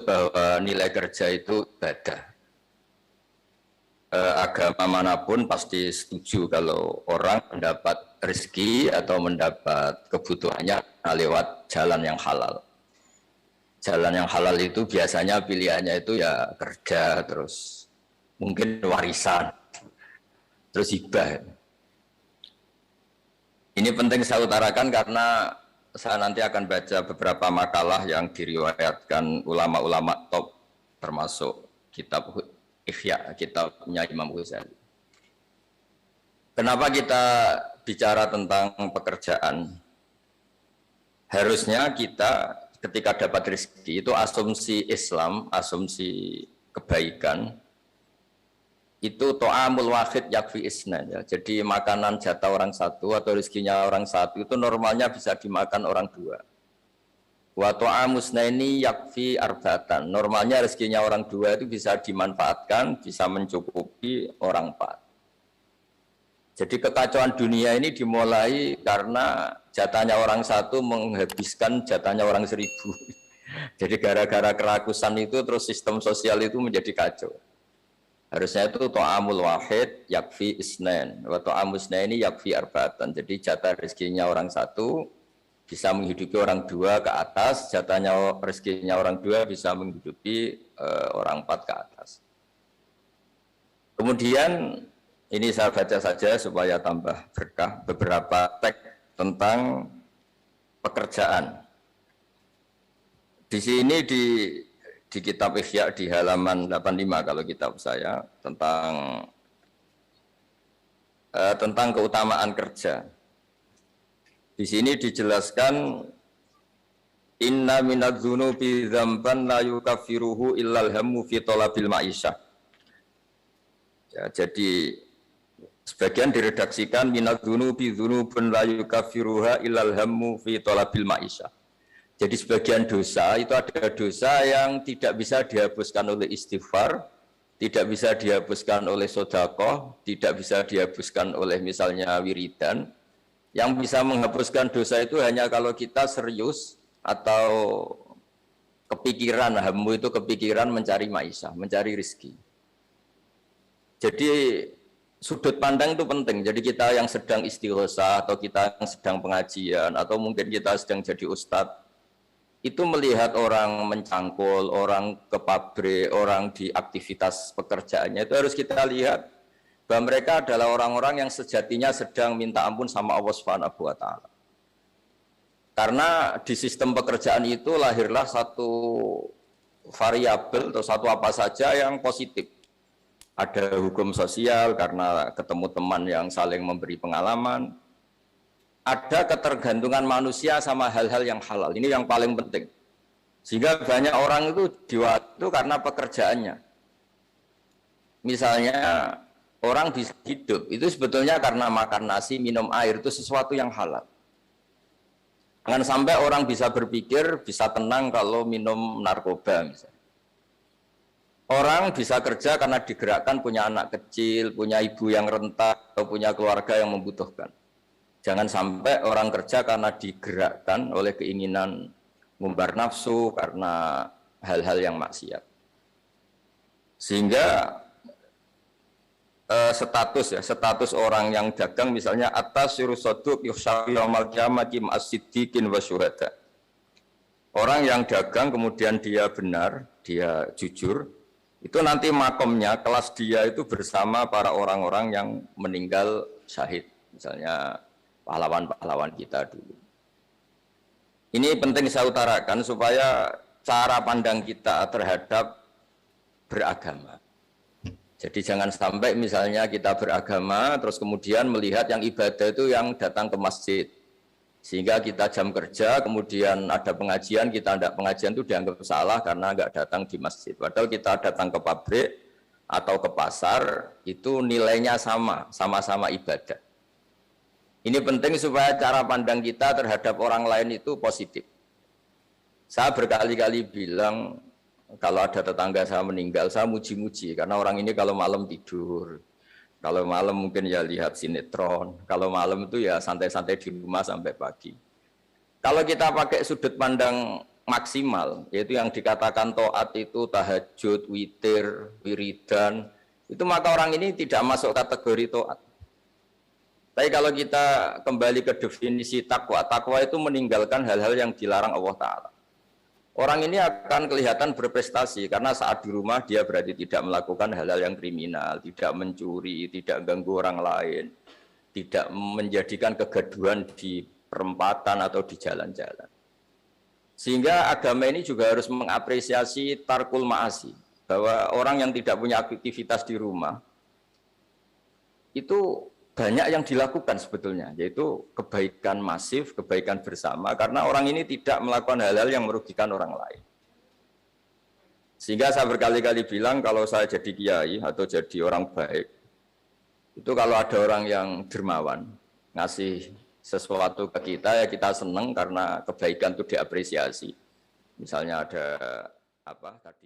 bahwa nilai kerja itu ibadah. Agama manapun pasti setuju kalau orang mendapat rezeki atau mendapat kebutuhannya lewat jalan yang halal. Jalan yang halal itu biasanya pilihannya itu ya kerja, terus mungkin warisan, terus hibah. Ini penting saya utarakan karena saya nanti akan baca beberapa makalah yang diriwayatkan ulama-ulama top, termasuk kitab Ihya, kitabnya Imam Ghazali. Kenapa kita bicara tentang pekerjaan? Harusnya kita ketika dapat rezeki itu asumsi Islam, asumsi kebaikan, itu to'amul wahid yakfi isnan, ya. Jadi makanan jatah orang satu atau rezekinya orang satu itu normalnya bisa dimakan orang dua. Wa to'amusnaini yakfi arbatan. Normalnya rezekinya orang dua itu bisa dimanfaatkan, bisa mencukupi orang empat. Jadi kekacauan dunia ini dimulai karena jatahnya orang satu menghabiskan jatahnya orang 1000. Jadi gara-gara kerakusan itu terus sistem sosial itu menjadi kacau. Harusnya itu to'amul wahid yakfi isnan, wa to'amusnaini yakfi arbatan. Jadi jatah rezekinya orang satu bisa menghidupi orang dua ke atas, jatahnya rezekinya orang dua bisa menghidupi orang empat ke atas. Kemudian ini saya baca saja supaya tambah berkah beberapa teks tentang pekerjaan. Di sini di kitab Ihya di halaman 85 kalau kitab saya tentang keutamaan kerja. Di sini dijelaskan inna minadz-dzunubi dzamban la yukaffiruhu illal hammu fi talabil ma'isyah. Ya, jadi sebagian diredaksikan minadz-dzunubi dzunubun la yukaffiruha illal hammu fi talabil ma'isyah. Jadi sebagian dosa itu ada dosa yang tidak bisa dihapuskan oleh istighfar, tidak bisa dihapuskan oleh sedekah, tidak bisa dihapuskan oleh misalnya wiridan. Yang bisa menghapuskan dosa itu hanya kalau kita serius atau kepikiran, hammu itu kepikiran mencari maisha, mencari rezeki. Jadi sudut pandang itu penting. Jadi kita yang sedang istighosah atau kita yang sedang pengajian atau mungkin kita sedang jadi ustadz, itu melihat orang mencangkul, orang ke pabrik, orang di aktivitas pekerjaannya, itu harus kita lihat bahwa mereka adalah orang-orang yang sejatinya sedang minta ampun sama Allah Subhanahu wa taala. Karena di sistem pekerjaan itu lahirlah satu variabel atau satu apa saja yang positif. Ada hukum sosial karena ketemu teman yang saling memberi pengalaman. Ada ketergantungan manusia sama hal-hal yang halal. Ini yang paling penting. Sehingga banyak orang itu itu karena pekerjaannya. Misalnya orang bisa hidup itu sebetulnya karena makan nasi, minum air, itu sesuatu yang halal. Jangan sampai orang bisa berpikir, bisa tenang kalau minum narkoba misalnya. Orang bisa kerja karena digerakkan punya anak kecil, punya ibu yang rentan, atau punya keluarga yang membutuhkan. Jangan sampai orang kerja karena digerakkan oleh keinginan ngumbar nafsu, karena hal-hal yang maksiat. Sehingga status orang yang dagang misalnya atas sirusoduk yuhsyawi yaumal qiyamati ma'as-siddiqin wa syuhada. Orang yang dagang kemudian dia benar, dia jujur, itu nanti makomnya, kelas dia itu bersama para orang-orang yang meninggal syahid, misalnya pahlawan-pahlawan kita dulu. Ini penting saya utarakan supaya cara pandang kita terhadap beragama. Jadi jangan sampai misalnya kita beragama terus kemudian melihat yang ibadah itu yang datang ke masjid. Sehingga kita jam kerja kemudian ada pengajian, kita tidak pengajian itu dianggap salah karena nggak datang di masjid. Padahal kita datang ke pabrik atau ke pasar itu nilainya sama-sama ibadah. Ini penting supaya cara pandang kita terhadap orang lain itu positif. Saya berkali-kali bilang, kalau ada tetangga saya meninggal, saya muji-muji. Karena orang ini kalau malam tidur, kalau malam mungkin ya lihat sinetron, kalau malam itu ya santai-santai di rumah sampai pagi. Kalau kita pakai sudut pandang maksimal, yaitu yang dikatakan taat itu tahajud, witir, wiridan, itu maka orang ini tidak masuk kategori taat. Tapi kalau kita kembali ke definisi takwa, takwa itu meninggalkan hal-hal yang dilarang Allah Ta'ala. Orang ini akan kelihatan berprestasi karena saat di rumah dia berarti tidak melakukan hal-hal yang kriminal, tidak mencuri, tidak ganggu orang lain, tidak menjadikan kegaduhan di perempatan atau di jalan-jalan. Sehingga agama ini juga harus mengapresiasi tarkul ma'asi, bahwa orang yang tidak punya aktivitas di rumah itu banyak yang dilakukan sebetulnya, yaitu kebaikan masif, kebaikan bersama, karena orang ini tidak melakukan hal-hal yang merugikan orang lain. Sehingga saya berkali-kali bilang kalau saya jadi kiai atau jadi orang baik, itu kalau ada orang yang dermawan, ngasih sesuatu ke kita, ya kita senang karena kebaikan itu diapresiasi. Misalnya ada apa tadi?